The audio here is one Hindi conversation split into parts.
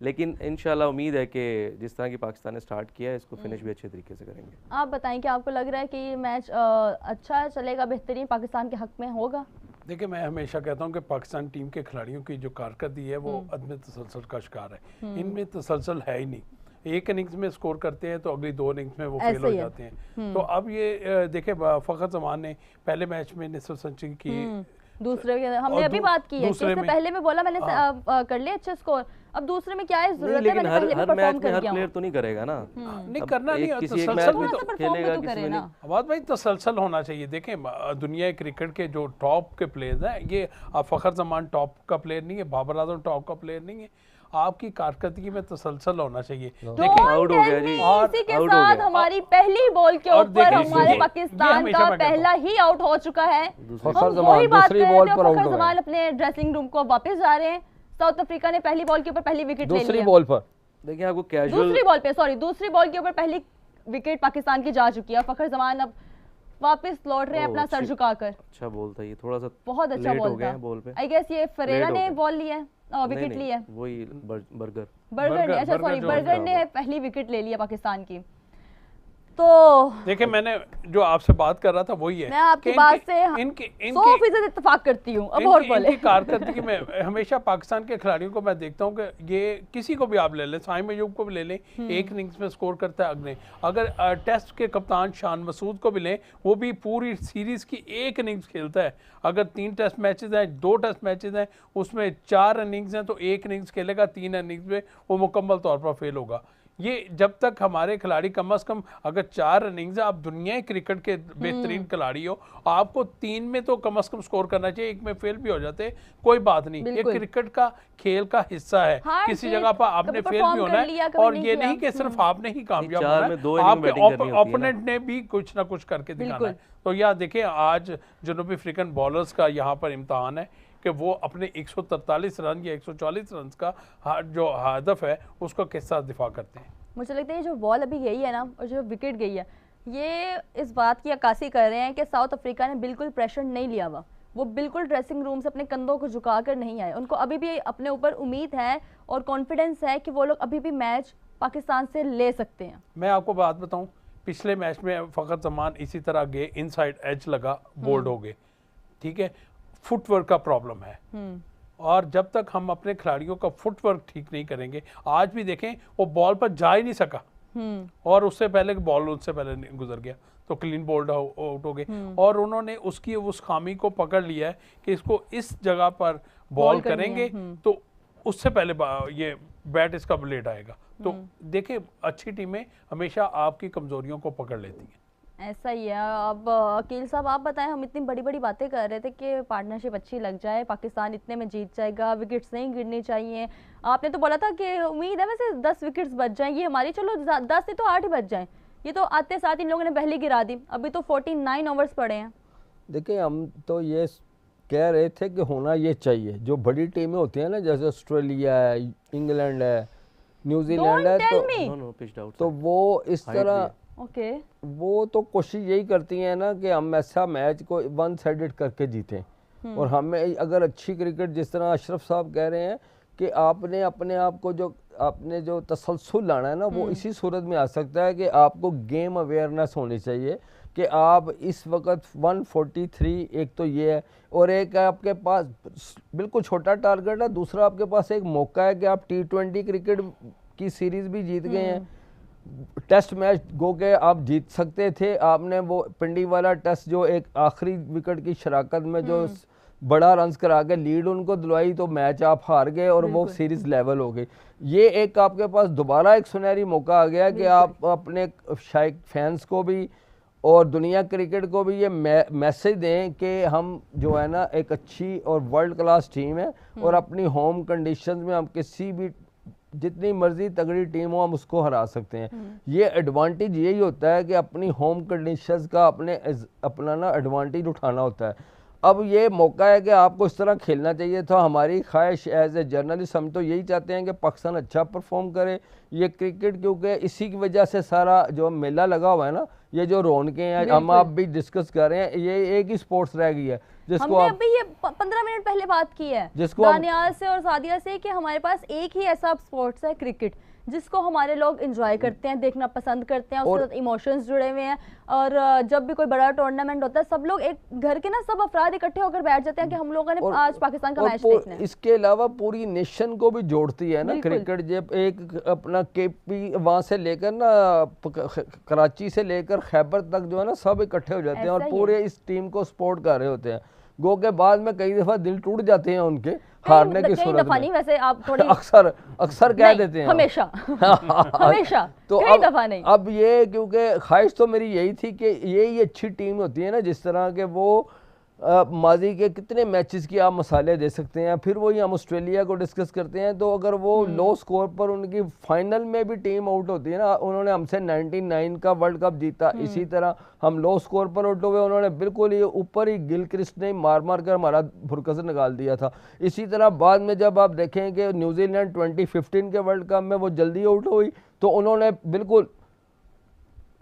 लेकिन इंशाल्लाह उम्मीद है कि जिस तरह की पाकिस्तान ने स्टार्ट किया है इसको फिनिश भी अच्छे तरीके से करेंगे। आप बताएं कि आपको लग रहा है कि ये मैच अच्छा चलेगा, बेहतरीन पाकिस्तान के हक में होगा? देखिए, मैं हमेशा कहता हूँ कि पाकिस्तान टीम के खिलाड़ियों की जो कारकर्दगी है वो अदम तसलसल का शिकार है। इनमें तसलसल है ही नहीं, एक इनिंग्स में स्कोर करते हैं तो अगली 2 इनिंग्स में वो फेल हो जाते हैं। तो अब ये देखे फ़खर जमान ने पहले मैच में निसफ सेंचुरी की, दूसरे हमने अभी बात की है कि उससे पहले में बोला मैंने कर लिया अच्छे स्कोर, अब दूसरे में क्या है जरूरत है, मैंने पहले भी परफॉर्म कर हर प्लेयर तो नहीं करेगा ना, नहीं करना नहीं, किसी एक मैच में तो खेलेगा तो करे ना। आवाज भाई तसलसल होना चाहिए। देखें, दुनिया क्रिकेट के जो टॉप के प्लेयर्स हैं, ये फ़खर जमान टॉप का प्लेयर नहीं है, बाबर आजम टॉप का प्लेयर नहीं है। आपकी कारकर्दगी में तसलसल होना चाहिए। देखिए आउट हो गया जी, इसी के साथ हमारी पहली बॉल के ऊपर हमारे पाकिस्तान का पहला ही आउट हो चुका है। वही बात कर रहे थे, फ़खर जमान अपने ड्रेसिंग रूम को वापस जा रहे हैं। साउथ अफ्रीका ने पहली बॉल के ऊपर पहली विकेट ले ली, दूसरी बॉल पर देखिए आपको कैजुअल, दूसरी बॉल के ऊपर पहली विकेट पाकिस्तान की जा चुकी है। फ़खर जमान अब वापस लौट रहे हैं अपना सर झुकाकर। अच्छा बॉल था ये, थोड़ा सा बहुत अच्छा बॉल था। बॉल पे आई गेस ये फरेरा ने बॉल लिया है, विकेट ली है, वही बर्गर ने, अच्छा सॉरी, बर्गर ने पहली विकेट ले लिया पाकिस्तान की। तो देखिए, मैंने जो आपसे बात कर रहा था वही है, मैं आपकी बात से 100% इत्तेफाक करती हूँ। अब और बोले, इनकी कारकर्दगी में हमेशा पाकिस्तान के खिलाड़ियों को मैं देखता हूँ कि ये किसी को भी आप ले लें, साइम अयूब को भी ले लें, एक इनिंग्स में स्कोर करता है अगले। अगर टेस्ट के कप्तान शान मसूद को भी लें, वो भी पूरी सीरीज की एक इनिंग्स खेलता है। अगर 3 टेस्ट मैचेस हैं, 2 टेस्ट मैचेस हैं, उसमें 4 इनिंग्स हैं, तो एक इनिंग्स खेलेगा, 3 इनिंग्स में वो मुकम्मल तौर पर फेल होगा। ये जब तक हमारे खिलाड़ी कम से कम, अगर 4 इनिंग्स, आप दुनिया क्रिकेट के बेहतरीन खिलाड़ी हो, आपको 3 में तो कम से कम स्कोर करना चाहिए। एक में फेल भी हो जाते कोई बात नहीं, ये क्रिकेट का खेल का हिस्सा है। किसी जगह पर आपने फेल भी होना है, और ये नहीं कि सिर्फ आपने ही कामयाब होना है, आपके ओपोनेंट ने भी कुछ ना कुछ करके दिखाना है। तो यह देखिए, आज जनूबी अफ्रीकन बॉलर्स का यहाँ पर इम्तहान है कि वो अपने 143 रन या 140 रन का जो हदफ है उसको किस साथ दिफा करते हैं। मुझे लगता है जो बॉल अभी गई है ना, और जो विकेट गई है, ये इस बात की अक्कासी कर रहे हैं कि साउथ अफ्रीका ने बिल्कुल प्रेशर नहीं लिया हुआ। वो बिल्कुल ड्रेसिंग रूम से अपने कंधों को झुकाकर नहीं आए। उनको अभी भी अपने ऊपर उम्मीद है और कॉन्फिडेंस है कि वो लोग अभी भी मैच पाकिस्तान से ले सकते हैं। मैं आपको बात बताऊं, पिछले मैच में फ़खर जमान इसी तरह गए, इनसाइड एज लगा, बोल्ड हो गए, ठीक है। फुटवर्क का प्रॉब्लम है, और जब तक हम अपने खिलाड़ियों का फुटवर्क ठीक नहीं करेंगे, आज भी देखें वो बॉल पर जा ही नहीं सका, और उससे पहले बॉल उससे पहले गुजर गया, तो क्लीन बोल्ड आउट हो गए। और उन्होंने उसकी उस खामी को पकड़ लिया है कि इसको इस जगह पर बॉल करेंगे तो उससे पहले ये बैट इसका लेट आएगा। तो देखें, अच्छी टीमें हमेशा आपकी कमजोरियों को पकड़ लेती हैं। ऐसा ही है। अब अकील साहब आप बताएं, हम इतनी बड़ी बड़ी बातें कर रहे थे कि पार्टनरशिप अच्छी लग जाए, पाकिस्तान इतने में जीत जाएगा, विकेट्स नहीं गिरनी चाहिए। आपने तो बोला था कि उम्मीद है वैसे 10 विकेट्स बच जाएंगी हमारी, चलो 10 नहीं तो 8 ही बच जाएं। ये तो आते साथ इन लोगों ने पहले गिरा दी, अभी तो 49 ओवर्स पड़े हैं। देखिए, हम तो ये कह रहे थे कि होना ये चाहिए, जो बड़ी टीमें होती हैं ना, जैसे ऑस्ट्रेलिया है, इंग्लैंड है, न्यूजीलैंड है, तो वो इस तरह वो तो कोशिश यही करती हैं ना कि हम ऐसा मैच को वन साइडेड करके जीतें। और हमें अगर अच्छी क्रिकेट, जिस तरह अशरफ साहब कह रहे हैं कि आपने अपने आप को जो तसलसल लाना है ना, वो इसी सूरत में आ सकता है कि आपको गेम अवेयरनेस होनी चाहिए कि आप इस वक्त 143, एक तो ये है, और एक आपके पास बिल्कुल छोटा टारगेट है, दूसरा आपके पास एक मौका है कि आप T20 क्रिकेट की सीरीज भी जीत गए हैं। टेस्ट मैच गो के आप जीत सकते थे, आपने वो पिंडी वाला टेस्ट जो एक आखिरी विकेट की शराकत में जो बड़ा रन्स करा के लीड उनको दिलवाई, तो मैच आप हार गए और वो सीरीज लेवल हो गई। ये एक आपके पास दोबारा एक सुनहरी मौका आ गया कि आप अपने शायक फैंस को भी और दुनिया क्रिकेट को भी ये मैसेज दें कि हम जो है ना एक अच्छी और वर्ल्ड क्लास टीम है, और अपनी होम कंडीशंस में हम किसी भी जितनी मर्जी तगड़ी टीम हो हम उसको हरा सकते हैं। ये एडवांटेज यही होता है कि अपनी होम कंडीशंस का अपना ना एडवांटेज उठाना होता है। अब ये मौका है कि आपको इस तरह खेलना चाहिए था। हमारी ख्वाहिश एज ए जर्नलिस्ट, हम तो यही चाहते हैं कि पाकिस्तान अच्छा परफॉर्म करे। ये क्रिकेट क्योंकि इसी की वजह से सारा जो मेला लगा हुआ है ना, ये जो रौनकें हैं हम आप भी डिस्कस कर रहे हैं, ये एक ही स्पोर्ट्स रह गई है जिसको हमने अभी ये 15 मिनट पहले बात की है जिसको दानियाल से और सादिया से कि हमारे पास एक ही ऐसा स्पोर्ट्स है क्रिकेट जिसको हमारे लोग एंजॉय करते हैं, देखना पसंद करते हैं, उसके साथ इमोशंस जुड़े हुए हैं। और जब भी कोई बड़ा टूर्नामेंट होता है सब लोग एक घर के ना सब अफराद इकट्ठे होकर बैठ जाते हैं कि हम लोगों ने आज पाकिस्तान का मैच देखना है। इसके अलावा पूरी नेशन को भी जोड़ती है ना क्रिकेट। जब एक अपना केपी वहां से लेकर ना कराची से लेकर खैबर तक जो है ना सब इकट्ठे हो जाते हैं और पूरे इस टीम को सपोर्ट कर रहे होते हैं। गो के बाद में कई दफा दिल टूट जाते हैं उनके हारने की सूरत में। नहीं वैसे आप थोड़ी अक्सर कह देते हैं हमेशा हमेशा तो कई दफा नहीं। अब ये क्योंकि ख्वाहिश तो मेरी यही थी कि यही अच्छी टीम होती है ना जिस तरह के वो माजी के कितने मैचेस की आप मसाले दे सकते हैं। फिर वही हम ऑस्ट्रेलिया को डिस्कस करते हैं तो अगर वो लो स्कोर पर उनकी फाइनल में भी टीम आउट होती है ना, उन्होंने हमसे 99 का वर्ल्ड कप जीता, इसी तरह हम लो स्कोर पर आउट हुए, उन्होंने बिल्कुल ही ऊपर ही गिलक्रिस्ट ने मार मार कर हमारा भुरकस निकाल दिया था। इसी तरह बाद में जब आप देखें कि न्यूजीलैंड 2015 के वर्ल्ड कप में वो जल्दी आउट हुई तो उन्होंने बिल्कुल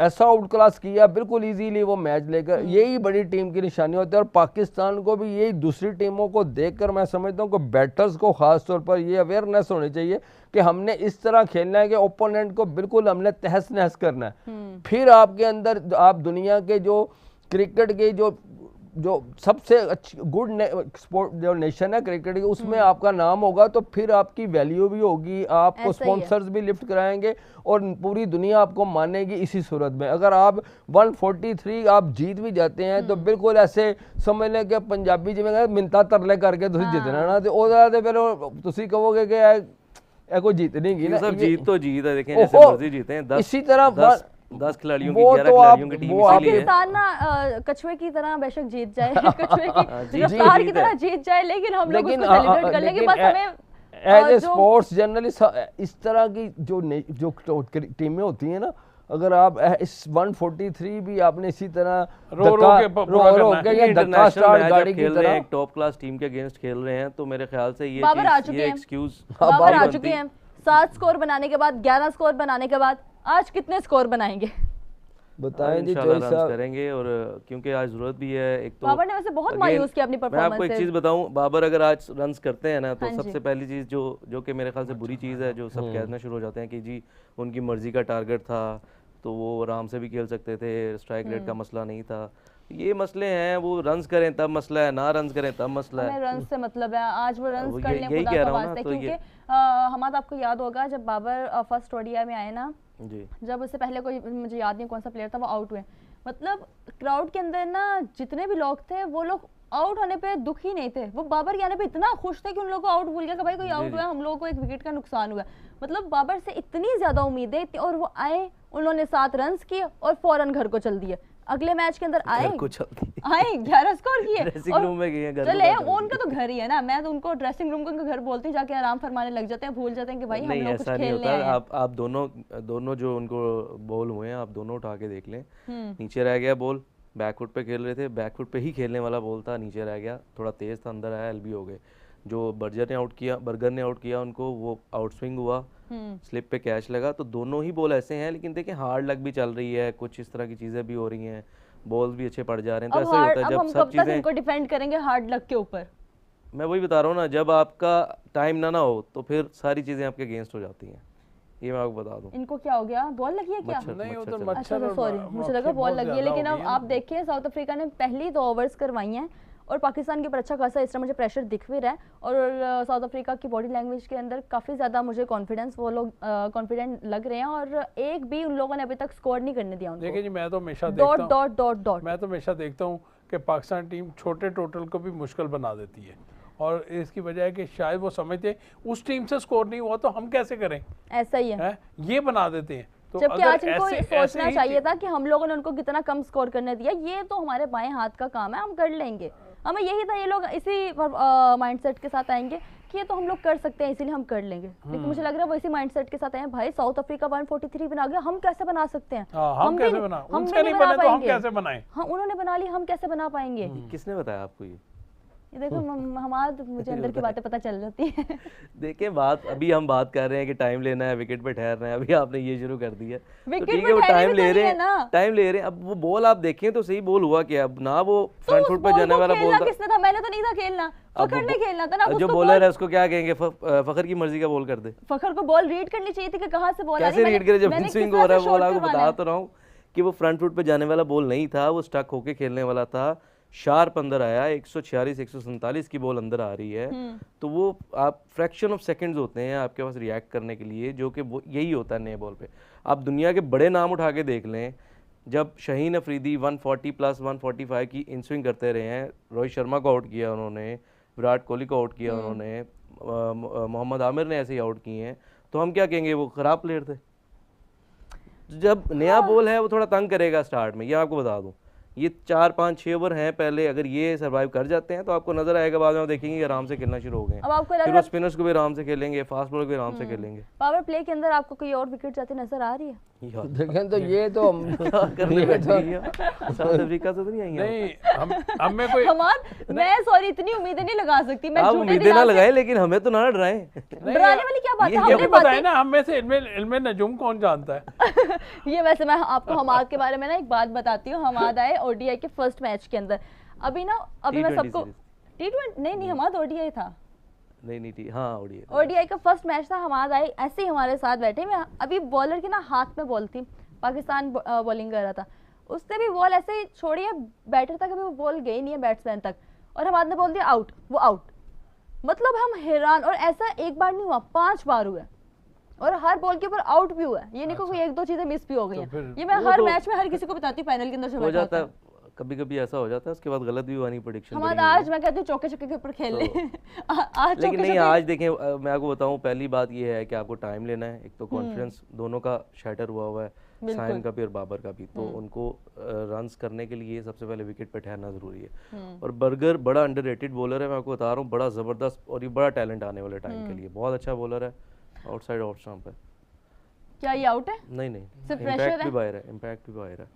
ऐसा आउट क्लास किया बिल्कुल इजीली वो मैच लेकर। यही बड़ी टीम की निशानी होती है और पाकिस्तान को भी यही दूसरी टीमों को देखकर मैं समझता हूँ कि बैटर्स को खास तौर पर ये अवेयरनेस होनी चाहिए कि हमने इस तरह खेलना है कि ओपोनेंट को बिल्कुल हमने तहस नहस करना है। फिर आपके अंदर आप दुनिया के जो क्रिकेट के जो सबसे अच्छी गुड स्पोर्ट जो नेशन है क्रिकेट की उसमें आपका नाम होगा तो फिर आपकी वैल्यू भी होगी, आपको स्पॉन्सर्स भी लिफ्ट कराएंगे और पूरी दुनिया आपको मानेगी। इसी सूरत में अगर आप 143 आप जीत भी जाते हैं तो बिल्कुल ऐसे समझ लें कि पंजाबी जिमें मिन्नतां तरले करके तुम जितना ना तो ਉਹਦਾ ਤੇ ਫਿਰ ਤੁਸੀਂ ਕਹੋਗੇ कि ਇਹ कोई जीत नहीं गई ना। सब जीत तो जीत है, देखें जैसे मर्जी जीते हैं 10 इसी तरह 10 खिलाड़ियों की 11 खिलाड़ियों की टीम इसीलिए पाकिस्तान ना कछुए की तरह बेशक जीत जाए कछुए की रफ्तार की तरह जीत जाए लेकिन हम लोग उसको सेलिब्रेट कर लेंगे। बस हमें एज ए स्पोर्ट्स जर्नलिस्ट इस तरह की जो टीमें होती हैं ना, अगर आप इस 143 भी आपने इसी तरह रो के या धक्का स्टार्ट गाड़ी की तरह एक टॉप क्लास टीम के अगेंस्ट खेल रहे हैं तो मेरे ख्याल से ये बाबर आ चुके हैं, एक्सक्यूज बाबर आ चुके हैं। 7 स्कोर बनाने के बाद 11 स्कोर बनाने के बाद आज कितने स्कोर बनाएंगे बताएं जी इंशाल्लाह करेंगे। और क्योंकि आज जरूरत भी है एक तो बाबर ने वैसे बहुत मायूस किया अपनी परफॉर्मेंस से। मैं आपको एक चीज बताऊं, बाबर अगर आज रन्स करते हैं ना तो सबसे पहली चीज जो कि मेरे ख्याल से बुरी चीज है जो सब कहना शुरू हो जाते हैं कि जी उनकी मर्जी का टारगेट था तो वो आराम से भी खेल सकते थे, स्ट्राइक रेट का मसला नहीं था। ये मसले हैं, वो रन्स करें तब मसला है, ना रन्स करें तब मसला है। रन्स से मतलब है आज वो रन्स कर लें खुदा का वास्ते क्योंकि हमारा आपको याद होगा जब बाबर फर्स्ट ओडीआई में आए ना जी, जब उससे पहले कोई मुझे याद नहीं कौन सा प्लेयर था वो आउट हुए, मतलब क्राउड के अंदर ना जितने भी लोग थे वो लोग आउट होने पे दुखी नहीं थे, वो बाबर के आने पे इतना खुश थे कि उन लोगों को आउट भूल गया कि भाई कोई आउट हुआ, हम लोगों को एक विकेट का नुकसान हुआ। मतलब बाबर से इतनी ज्यादा उम्मीदें और वो आए, उन्होंने 7 रन्स किए और फौरन घर को चल दिए। अगले मैच के अंदर आए 11 स्कोर किए ड्रेसिंग रूम में गए, चले उनका तो घर ही है ना, मैं तो उनको ड्रेसिंग रूम को उनका घर बोलती हूँ, जाके आराम फरमाने लग जाते हैं, भूल जाते हैं कि भाई हम लोग कुछ खेलने आए हैं। आप दोनों जो उनको बॉल हुए हैं आप दोनों उठा के देख लें, नीचे रह गया बॉल, बैकफुट पे खेल रहे थे, बैकफुट पे ही खेलने वाला बॉल था, नीचे रह गया, थोड़ा तेज था, अंदर आया, एलबी हो गए। जो बर्गर ने आउट किया उनको, वो आउट स्विंग हुआ, स्लिप पे कैच लगा। तो दोनों ही बॉल ऐसे हैं, लेकिन देखें हार्ड लग भी चल रही है, कुछ इस तरह की चीजें भी हो रही हैं, बॉल भी अच्छे पड़ जा रहे हैं। तो ऐसा ही होता है जब सब चीजें इनको डिफेंड करेंगे हार्ड लग के ऊपर। मैं वही बता रहा हूँ ना, जब आपका टाइम ना हो तो फिर सारी चीजें आपके अगेंस्ट हो जाती हैं। ये मैं आपको बता दूं। इनको क्या हो गया, बॉल लगी है क्या? नहीं वो तो मच्छर, सॉरी मुझे लगा बॉल लगी है। लेकिन अब आप देखिए साउथ अफ्रीका ने पहली 2 ओवर्स करवाई हैं और पाकिस्तान के ऊपर अच्छा खासा इस तरह मुझे प्रेशर दिख भी रहा है और साउथ अफ्रीका की बॉडी लैंग्वेज के अंदर काफ़ी ज़्यादा मुझे कॉन्फिडेंस, वो लोग कॉन्फिडेंट लग रहे हैं और एक भी उन लोगों ने अभी तक स्कोर नहीं करने दिया उनको। देखिए जी मैं तो हमेशा देखता हूं, मैं तो हमेशा देखता हूं कि पाकिस्तान टीम छोटे टोटल को भी मुश्किल बना देती है और इसकी वजह है कि शायद वो समझते उस टीम से स्कोर नहीं हुआ तो हम कैसे करें, ऐसा ही है ये बना देते हैं। तो जबकि आज इनको सोचना चाहिए था कि हम लोगों ने उनको कितना कम स्कोर करने दिया, ये तो हमारे बाएं हाथ का काम है, हम कर लेंगे। हमें यही था, ये लोग इसी माइंडसेट के साथ आएंगे कि ये तो हम लोग कर सकते हैं इसीलिए हम कर लेंगे। लेकिन मुझे लग रहा है वो इसी माइंडसेट के साथ आए हैं, भाई साउथ अफ्रीका 143 बना गया, हम कैसे बना सकते हैं? हम कैसे बना, उनसे नहीं बने तो हम कैसे बनाएं? हाँ उन्होंने बना ली, हम कैसे बना पाएंगे? किसने बताया आपको ये? ये देखो हमारा मुझे अंदर की बातें पता चल जाती है। देखिए बात अभी हम बात कर रहे हैं कि टाइम लेना है, विकेट पे ठहरना है, अभी आपने ये शुरू कर दिया। विकेट तो ठीक पे है, वो ठहरे टाइम भी ले तो रहे नहीं है ना। हैं, टाइम ले रहे हैं। अब वो बॉल आप देखें तो सही बॉल हुआ क्या, अब ना वो तो फ्रंट उस फुट पे बॉल जाने को वाला बॉल खेलना था। किसने था? मैंने तो नहीं था खेलना, फखर ने खेलना था ना। अब जो उसको बॉलर बॉल- है उसको क्या कहेंगे, फखर की मर्जी का बॉल कर दे। फखर को बॉल रीड करनी चाहिए थी कि कहाँ से बॉल आ रही कैसे है। रीड करे जब मैंने स्विंग किस हो रहा तरह है से बॉल, शॉट आपको करवाना बता है। तो रहा हूँ कि वो फ्रंट फुट पे जाने वाला बॉल नहीं था, वो स्टक होके खेलने वाला था। शार्प अंदर आया, 146 147 की बॉल अंदर आ रही है। तो वो आप फ्रैक्शन ऑफ सेकंड्स होते हैं आपके पास रिएक्ट करने के लिए, जो कि वो यही होता है नए बॉल पे। आप दुनिया के बड़े नाम उठा के देख लें, जब शाहीन अफरीदी 140 प्लस 145 की इन स्विंग करते रहे हैं, रोहित शर्मा को आउट किया उन्होंने, विराट कोहली को आउट किया उन्होंने, मोहम्मद आमिर ने ऐसे ही आउट किए हैं, तो हम क्या कहेंगे वो खराब प्लेयर थे। जब नया बॉल है वो थोड़ा तंग करेगा स्टार्ट में, ये आपको बता दूं। ये 4 5 6 ओवर हैं पहले, अगर ये सर्वाइव कर जाते हैं तो आपको नजर आएगा, बाद में देखेंगे आराम से खेलना शुरू हो गए। अब आपको लग फिर रहा वो स्पिनर्स को भी आराम से खेलेंगे, फास्ट बॉलर को भी आराम से खेलेंगे। पावर प्ले के अंदर आपको कोई और विकेट जाती नजर आ रही है? देखें तो ये तो हम करने बैठे हैं। साउथ अफ्रीका से तो नहीं आई हैं। नहीं हमें कोई हमार मैं सॉरी इतनी उम्मीदें नहीं लगा सकती। मैं आप झूठे उम्मीदें ना दिलासे- लगाएं, लेकिन हमें तो ना डराएं। डराने वाली क्या बात है? ये हमने ये बताए बातें ना, हम में से इल्मे नजूम कौन जानता है। ये वैसे मैं आपको हमाद के बारे में ना एक बात बताती हूँ। हमाद आए ओडीआई के फर्स्ट मैच के अंदर। अभी मैं T20 सबको सीरीज। T20 नहीं हमाद ओडीआई था। नहीं ठीक, हाँ ओडीआई। ओडीआई का फर्स्ट मैच था। हमाद आए ऐसे ही हमारे साथ बैठे। मैं अभी बॉलर के ना हाथ में बॉल थी, पाकिस्तान बॉलिंग कर रहा था, उसने भी बॉल ऐसे ही छोड़ी है, बैटर तक अभी वो बॉल गई नहीं है बैट्समैन तक, और हमाद ने बोल दिया आउट, वो आउट। मतलब हम हैरान, और ऐसा एक बार नहीं हुआ, 5 बार हुआ है, और हर बॉल के ऊपर आउट भी हुआ है। ये नहीं कोई 1 2 चीजें मिस भी हो गई हैं। ये मैं वो हर तो मैच में हर किसी को बताती हूँ पैनल के अंदर से हो बैठा जाता होता है, है। कभी कभी ऐसा हो जाता है, उसके बाद गलत भी हुआ नहीं प्रेडिक्शन। हमारा आज मैं कहती हूँ चौके छक्के के ऊपर खेल ले। आज लेकिन चौके नहीं, छक्के- आज देखें मैं आपको बताऊं, पहली बात ये है कि आपको टाइम लेना है। एक तो कॉन्फिडेंस दोनों का शैटर हुआ है, साइन का भी और बाबर का भी, तो उनको रन्स करने के लिए सबसे पहले विकेट पे ठहरना जरूरी है। और बर्गर बड़ा अंडररेटेड बॉलर है, मैं आपको बता रहा हूँ, बड़ा जबरदस्त, और ये बड़ा टैलेंट आने वाले टाइम के लिए, बहुत अच्छा बॉलर है। आउटसाइड ऑफ स्टंप है। क्या ये आउट है? नहीं सिर्फ इम्पैक्ट pressure भी है? बाहर है, इम्पैक्ट भी बाहर है।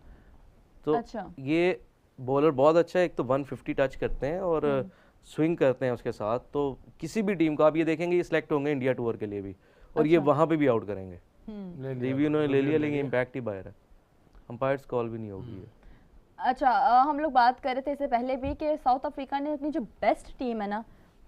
तो अच्छा। ये बॉलर बहुत अच्छा है। एक तो 150 टच करते हैं और स्विंग करते हैं उसके साथ, तो किसी भी टीम को आप ये देखेंगे ये सिलेक्ट होंगे इंडिया टूर के लिए भी, और ये वहां पे भी आउट करेंगे। रिव्यू ने ले लिया, लेकिन इम्पैक्ट ही बाहर है, अंपायर्स कॉल भी नहीं होगी है। अच्छा हम लोग बात कर रहे थे इससे पहले भी कि साउथ अफ्रीका ने अपनी जो बेस्ट टीम है ना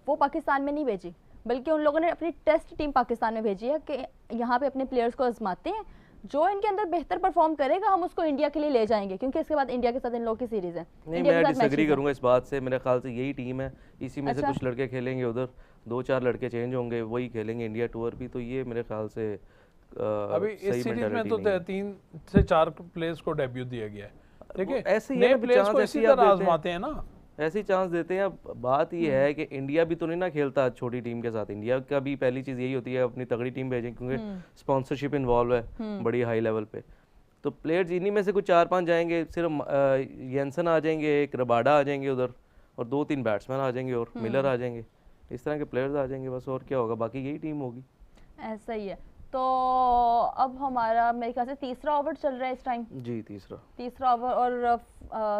वो पाकिस्तान में नहीं भेजी, बल्कि उन लोगों ने अपनी टेस्ट टीम पाकिस्तान में भेजी है कि यहाँ पे अपने प्लेयर्स को आजमाते हैं, जो इनके अंदर बेहतर परफॉर्म करेगा हम उसको इंडिया के लिए ले जाएंगे, क्योंकि इसके बाद इंडिया के साथ इन लोगों की सीरीज है। नहीं, इंडिया मैं के साथ डिसएग्री matches हैं। करूंगा इस बात से। मेरे ख्याल से यही टीम है, इसी में से अच्छा। कुछ लड़के खेलेंगे, उधर 2-4 लड़के चेंज होंगे, वही खेलेंगे इंडिया टूर भी। तो ये मेरे ख्याल से अभी इस सही सीरीज में mentality तो नहीं है। 3 से 4 प्लेयर्स को डेब्यू दिया गया है। ठीक है, ऐसे ही है नए ना, प्लेयर्स chance को ऐसे इसी ही आप तरह देते हैं। आजमाते हैं ना। ऐसे ही चांस देते हैं। अब बात ये है कि इंडिया भी तो नहीं ना खेलता छोटी टीम के साथ। इंडिया का भी पहली चीज़ यही होती है अपनी तगड़ी टीम भेजें, क्योंकि स्पॉन्सरशिप इन्वॉल्व है बड़ी हाई लेवल पे। तो प्लेयर्स इन्हीं में से कुछ 4-5 जाएंगे, सिर्फ येंसन आ जाएंगे, एक रबाडा आ जाएंगे उधर, और 2-3 बैट्समैन आ जाएंगे, और मिलर आ जाएंगे, इस तरह के प्लेयर्स आ जाएंगे बस, और क्या होगा, बाकी यही टीम होगी। ऐसा ही है। तो अब हमारा मेरे ख्याल से तीसरा ओवर चल रहा है इस टाइम। जी तीसरा ओवर, और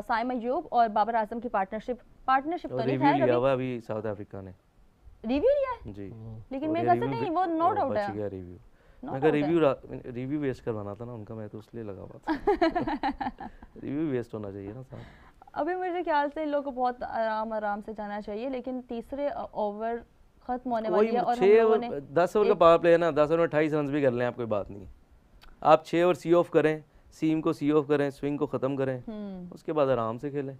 साइम अयूब और बाबर आजम की पार्टनरशिप तो नहीं रिव्यू लिया है हुआ अभी साउथ अफ्रीका ने। रिव्यू लिया है, जी लेकिन मेरे ख्याल से नहीं, वो नॉट आउट है। बच गया रिव्यू। Not मैं कहा out है। रिव्यू वेस्ट करवाना था ना उनका, मैं तो इसलिए लगा हुआ था। रिव्यू वेस्ट होना चाहिए ना साहब। अभी मेरे ख्याल से इन लोगों को बहुत आराम से जाना चाहिए, लेकिन तीसरे ओवर खत्म होने वाली है, और हम लोगों ने 10 ओवर का पावर प्ले है ना, 10 ओवर में 28 रन भी कर लें आप, कोई बात नहीं। आप 6 ओवर सी ऑफ करें, सीम को सी ऑफ करें, स्विंग को ख़त्म करें, उसके बाद आराम से खेलें।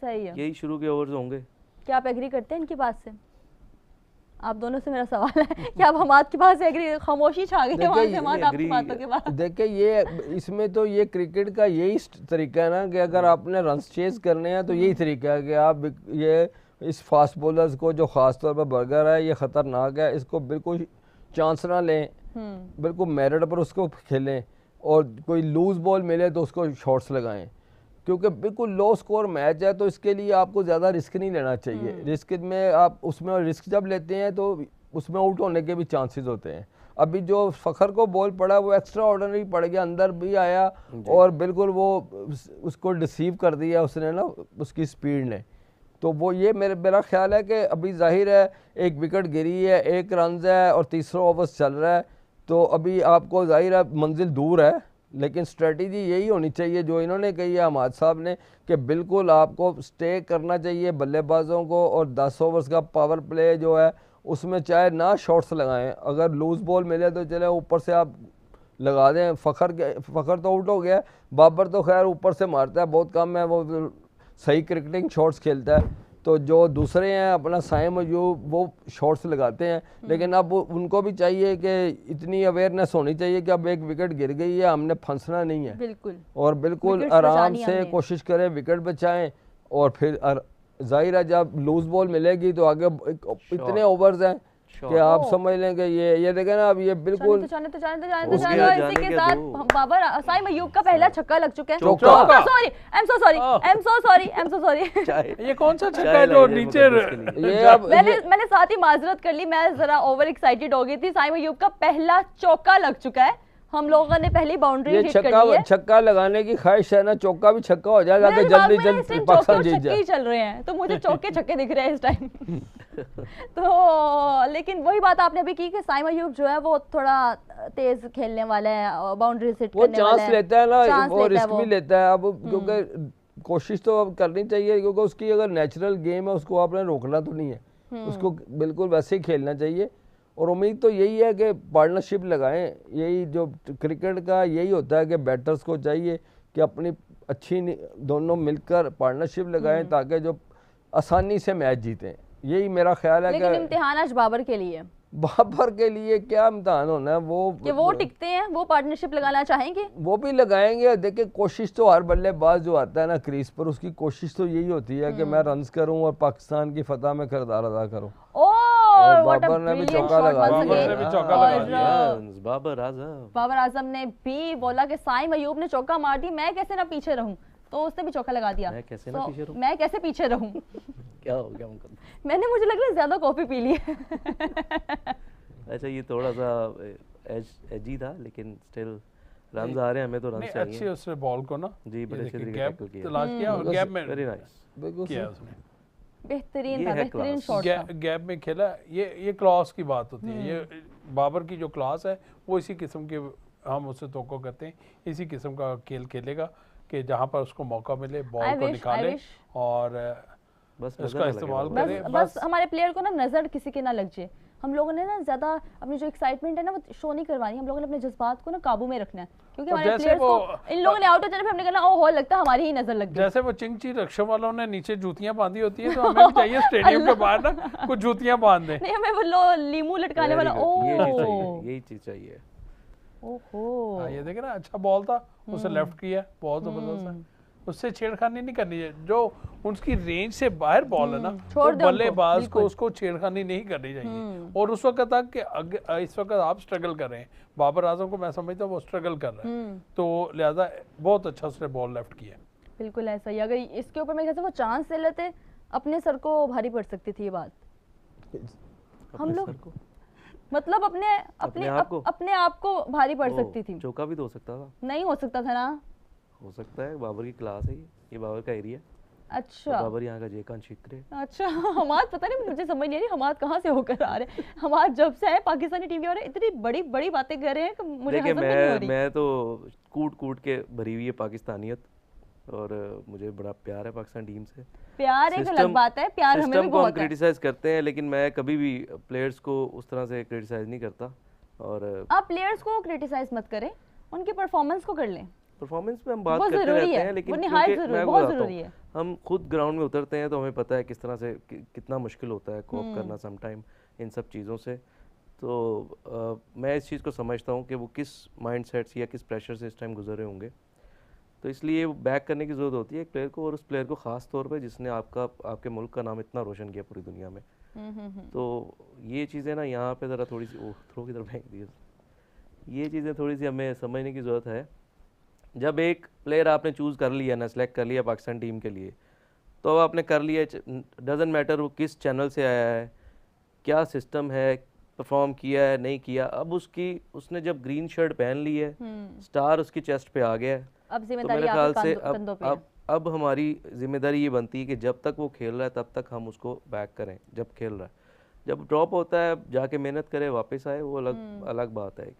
सही है। यही शुरू के ओवर्स होंगे। क्या आप एग्री करते हैं इनकी बात से? आप दोनों से मेरा सवाल है कि आप हमाद के पास एग्री, खामोशी छा गई है वहाँ से हमाद आपकी बातों के बाद। देखिए ये इसमें तो ये क्रिकेट का यही तरीका है ना कि अगर आपने रन्स चेज करने हैं तो यही तरीका है कि आप ये इस फास्ट बॉलर्स को, जो ख़ास तौर पर बर्गर है, ये ख़तरनाक है, इसको बिल्कुल चांस ना लें, बिल्कुल मेरिट पर उसको खेलें, और कोई लूज बॉल मिले तो उसको शॉट्स लगाएं, क्योंकि बिल्कुल लो स्कोर मैच है, तो इसके लिए आपको ज़्यादा रिस्क नहीं लेना चाहिए। रिस्क में आप उसमें रिस्क जब लेते हैं तो उसमें आउट होने के भी चांसेस होते हैं। अभी जो फ़खर को बॉल पड़ा वो एक्स्ट्रा ऑर्डिनरी पड़ गया, अंदर भी आया और बिल्कुल वो उसको डिसीव कर दिया उसने ना, उसकी स्पीड ने। तो वो ये मेरा ख्याल है कि अभी जाहिर है एक विकेट गिरी है, 1 रन है और तीसरा ओवर्स चल रहा है, तो अभी आपको जाहिर है मंजिल दूर है, लेकिन स्ट्रेटजी यही होनी चाहिए जो इन्होंने कही है हमाद साहब ने, कि बिल्कुल आपको स्टे करना चाहिए बल्लेबाजों को, और 10 ओवर्स का पावर प्ले जो है उसमें चाहे ना शॉट्स लगाएं, अगर लूज बॉल मिले तो चले ऊपर से आप लगा दें। फ़खर तो आउट हो गया, बाबर तो खैर ऊपर से मारता है, बहुत कम है, वो सही क्रिकेटिंग शॉट्स खेलता है। तो जो दूसरे हैं अपना साइम अयूब वो शॉट्स लगाते हैं, लेकिन अब उनको भी चाहिए कि इतनी अवेयरनेस होनी चाहिए कि अब एक विकेट गिर गई है, हमने फंसना नहीं है, बिल्कुल, और बिल्कुल आराम से कोशिश करें विकेट बचाएं, और फिर जाहिर है जब लूज बॉल मिलेगी तो आगे इतने ओवर्स हैं कि आप समझ लें कि ये देखें ना, अब ये बिल्कुल इसी के साथ बाबर साइम अयूब का पहला छक्का लग चुका है। Sorry, I am so sorry. ये कौन सा छक्का है जो नीचे ये अब मैंने साथ ही माजरत कर ली, मैं जरा ओवर एक्साइटेड हो गई थी। साइम अयूब का पहला चौका लग चुका है, हम लोगों ने पहली बाउंड्री हिट कर ली है। छक्का लगाने की ख्वाहिश है ना, चौका भी छक्का हो जाएगा कि जल्दी पाकिस्तान जीत जाए। चल रहे हैं तो मुझे चौके छक्के दिख रहे हैं इस टाइम। तो लेकिन वही बात आपने अभी की कि साइम अयूब जो है वो थोड़ा तेज खेलने वाला है, बाउंड्री हिट करने वाला है, वो चांस लेता है ना, वो रिस्क भी लेता है। अब क्योंकि कोशिश तो अब करनी चाहिए, क्योंकि उसकी अगर नेचुरल गेम है उसको आपने रोकना तो नहीं है, उसको बिल्कुल वैसे ही खेलना चाहिए। और उम्मीद तो यही है कि पार्टनरशिप लगाएं, यही जो क्रिकेट का यही होता है कि बैटर्स को चाहिए कि अपनी अच्छी दोनों मिलकर पार्टनरशिप लगाएं ताकि जो आसानी से मैच जीतें। यही मेरा ख्याल है। लेकिन इम्तिहान आज बाबर के लिए, बाबर के लिए क्या इम्तिहान होना है, वो टिकते हैं, वो पार्टनरशिप लगाना चाहेंगे, वो भी लगाएंगे। देखिए कोशिश तो हर बल्लेबाज जो आता है ना क्रीज पर, उसकी कोशिश तो यही होती है कि मैं रन्स करूं और पाकिस्तान की फतह में किरदार अदा करूं। और बाबर ने भी चौका लगाया, बाबर आजम ने भी बोला कि साइम अयूब ने चौका मार दी, मैं कैसे ना पीछे रहूं, तो उसने भी चौका लगा दिया। मैं कैसे पीछे रहूं क्या हो गया मैंने, मुझे लग रहा है ज्यादा कॉफी पी ली है। अच्छा ये थोड़ा सा एजी था, लेकिन स्टिल रन आ रहे हैं, हमें तो रन चाहिए। अच्छे उसने बॉल को ना जी बड़े अच्छे तरीके से तलाश किया और गैप में वेरी नाइस किया उसने, बेहतरीन था, बेहतरीन शॉट था, गैप में खेला। ये क्लास की बात होती है, ये बाबर की जो क्लास है वो इसी किस्म के हम उससे तवक्को करते हैं, इसी किस्म का खेल खेलेगा कि जहाँ पर उसको मौका मिले बॉल को निकाले और बस उसका इस्तेमाल करे। बस हमारे प्लेयर को ना नजर किसी के ना लग जाए। हम लोगों ने ना ज्यादा अपनी जो एक्साइटमेंट है ना वो शो नहीं करवानी, हम लोगों ने अपने जज्बात को ना काबू में रखना है, क्योंकि हमारे प्लेयर्स को इन लोगों ने आउट हो जाने पे हमने कहना ओह लगता है हमारी ही नजर लग गई। जैसे वो चिंगची रक्षा वालों ने नीचे जूतियां बांधी होती है, तो हमें भी चाहिए स्टेडियम के बाहर ना कुछ जूतियां बांध दें। नहीं हमें वो लीमू लटकाने वाला, यही चीज चाहिए। ओहो ये देखे ना, अच्छा बॉल था, उसे लेफ्ट किया, बहुत जबरदस्त है, उससे छेड़खानी नहीं करनी है। जो उनकी रेंज से बाहर बॉल है ना, वो बल्लेबाज को उसको छेड़खानी नहीं करनी चाहिए। और उस वक्त तक कि इस वक्त आप स्ट्रगल कर रहे हैं, बाबर आजम को मैं समझता हूँ वो स्ट्रगल कर रहा है, तो लिहाजा बहुत अच्छा उसने बॉल लेफ्ट किया। बिल्कुल ऐसा ही, अगर इसके ऊपर मैं कहता हूँ वो चांस ले लेते अपने सर को भारी पड़ सकती थी ये बात। हम लोग मतलब अपने आप को भारी पड़ सकती थी। चौका भी तो हो सकता था, नहीं हो सकता था ना, हो सकता है। बाबर की क्लास है ये बाबर का एरिया। अच्छा बाबर यहाँ का जेकान शिक्रे। अच्छा हमाद पता नहीं, मुझे समझ नहीं आ रही हमाद कहाँ से होकर आ रहे हैं। हमाद जब से है पाकिस्तानी टीम के बारे में इतनी बड़ी बड़ी बातें कर रहे हैं कि मुझे हजम नहीं हो रही। मैं तो कूट के भरी हुई है पाकिस्तानियत, और मुझे बड़ा प्यार है पाकिस्तान टीम से। प्यार एक अलग बात है, प्यार हमें भी बहुत है। क्रिटिसाइज करते हैं, लेकिन मैं कभी भी प्लेयर्स को उस तरह से क्रिटिसाइज नहीं करता। और आप प्लेयर्स को क्रिटिसाइज मत करें, उनकी परफॉर्मेंस को कर लें। परफॉर्मेंस पे हम बात करते रहते हैं, लेकिन बहुत जरूरी है। हम खुद ग्राउंड में उतरते हैं तो हमें पता है किस तरह से कितना मुश्किल होता है कोप करना सम टाइम इन सब चीज़ों से। तो मैं इस चीज़ को समझता हूँ कि वो किस माइंडसेट से या किस प्रेशर से इस टाइम गुजरे होंगे, तो इसलिए बैक करने की ज़रूरत होती है एक प्लेयर को, और उस प्लेयर को ख़ास तौर पे जिसने आपके मुल्क का नाम इतना रोशन किया पूरी दुनिया में। तो ये चीज़ें ना यहाँ पे ज़रा थोड़ी सी थ्रो की तरफ फेंक दी, ये चीज़ें थोड़ी सी हमें समझने की ज़रूरत है। जब एक प्लेयर आपने चूज़ कर लिया ना, सेलेक्ट कर लिया पाकिस्तान टीम के लिए, तो अब आपने कर लिया, डजंट मैटर वो किस चैनल से आया है, क्या सिस्टम है, परफॉर्म किया है नहीं किया, अब उसने जब ग्रीन शर्ट पहन ली है, स्टार उसकी चेस्ट पे आ गया है, अब तो मेरे ख्याल से अब अब हमारी जिम्मेदारी ये बनती है कि जब तक वो खेल रहा है तब तक हम उसको बैक करें, जब खेल रहा है। जब ड्रॉप होता है जाके मेहनत करे वापस आए, वो अलग अलग बात है एक।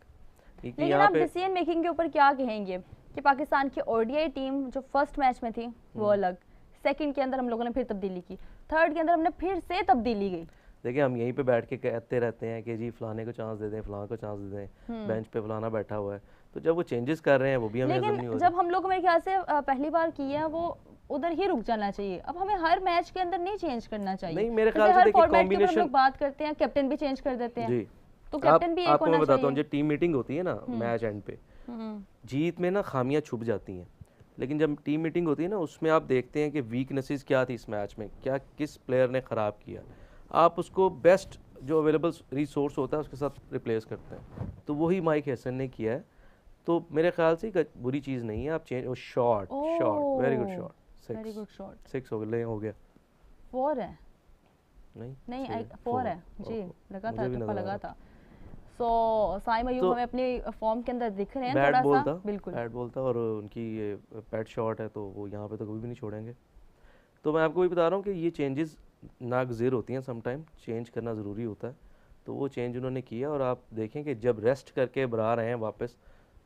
लेकिन आप डिसीजन मेकिंग के ऊपर क्या कहेंगे कि पाकिस्तान की ओडीआई टीम जो फर्स्ट मैच में थी वो अलग, सेकंड के अंदर हम लोगों ने फिर तब्दीली की, थर्ड के अंदर हमने फिर से तब्दीली की। देखिए हम यहीं पे बैठ के कहते रहते हैं कि जी फलाने को चांस दे दें, फलाने को चांस दे दें, बेंच पे फलाना बैठा हुआ है, तो जब वो चेंजेस कर रहे हैं वो भी हमें हजम नहीं हो रहा। जब हम लोग मेरे ख्याल से पहली बार किए हैं वो उधर ही रुक जाना चाहिए। अब हमें हर मैच के अंदर नहीं चेंज करना चाहिए। नहीं मेरे ख्याल से देखिए कॉम्बिनेशन, हम लोग बात करते हैं कैप्टन भी चेंज कर देते हैं जी, तो कैप्टन भी एक आपको होना मैं बताता चाहिए। हूँ, जब टीम मीटिंग होती है ना मैच एंड पे, जीत में ना खामियां छुप जाती हैं, लेकिन जब टीम मीटिंग होती है ना उसमें आप देखते हैं कि वीकनेसेस क्या थी इस मैच में, क्या किस प्लेयर ने ख़राब किया, आप उसको बेस्ट जो अवेलेबल रिसोर्स होता है उसके साथ रिप्लेस करते हैं। तो वही माइक हैसन ने किया है, तो मेरे ख्याल से बुरी चीज़ नहीं है। आप change, shot shot very good shot, very good shot, 6 हो गया 4 है नहीं 4 है जी, लगा था तुक्का लगा था। सो साइम अयूब हमें अपनी फॉर्म के अंदर दिख रहे हैं थोड़ा सा, बिल्कुल बैट बोलता और उनकी ये पैट शॉट है, तो वो यहाँ पे तो कभी भी नहीं छोड़ेंगे। तो मैं आपको भी बता रहा हूँ कि ये चेंजेस नागज़िर होती हैं, समटाइम चेंज करना ज़रूरी होता है, तो वो चेंज उन्होंने किया। और आप देखें कि जब रेस्ट करके बरा रहे हैं वापस,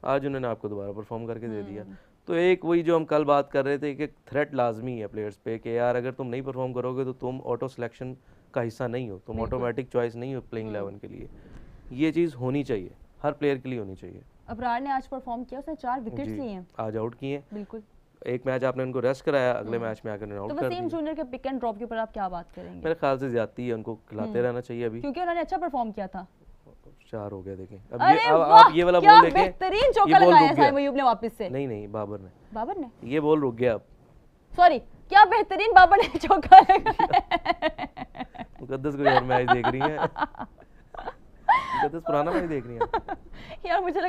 आज उन्होंने आपको दोबारा परफॉर्म करके दे दिया। तो एक वही जो हम कल बात कर रहे थे कि थ्रेट लाजमी है प्लेयर्स पे कि यार अगर तुम नहीं परफॉर्म करोगे तो तुम ऑटो सिलेक्शन का हिस्सा नहीं हो, तुम ऑटोमेटिक चॉइस नहीं हो प्लेइंग 11 के लिए। ये चीज़ होनी चाहिए, हर प्लेयर के लिए होनी चाहिए। अबरार ने आज परफॉर्म किया, उसने 4 विकेट्स लिए हैं, आज आउट किए हैं। बिल्कुल एक मैच आपने उनको रेस्ट कराया, अगले मैच में आकर आउट तो कर वसीम दिया। जूनियर के पिक एंड ड्रॉप के ऊपर आप क्या बात करेंगे? मेरे ख्याल से ज्यादती है, उनको खिलाते रहना चाहिए अभी, क्योंकि उन्होंने अच्छा परफॉर्म किया था। 4 हो गए देखें। अब अरे ये वाह, आप ये वाला क्या बॉल देखें, बेहतरीन चौका लगाया साइम अयूब ने वापस से। नहीं बाबर ने ये बॉल रुक गया। अब सॉरी, क्या बेहतरीन बाबर ने चौका लगाया। मुकद्दस कोई और मैच देख रही है, मुकद्दस पुराना मैच देख रही है यार मुझे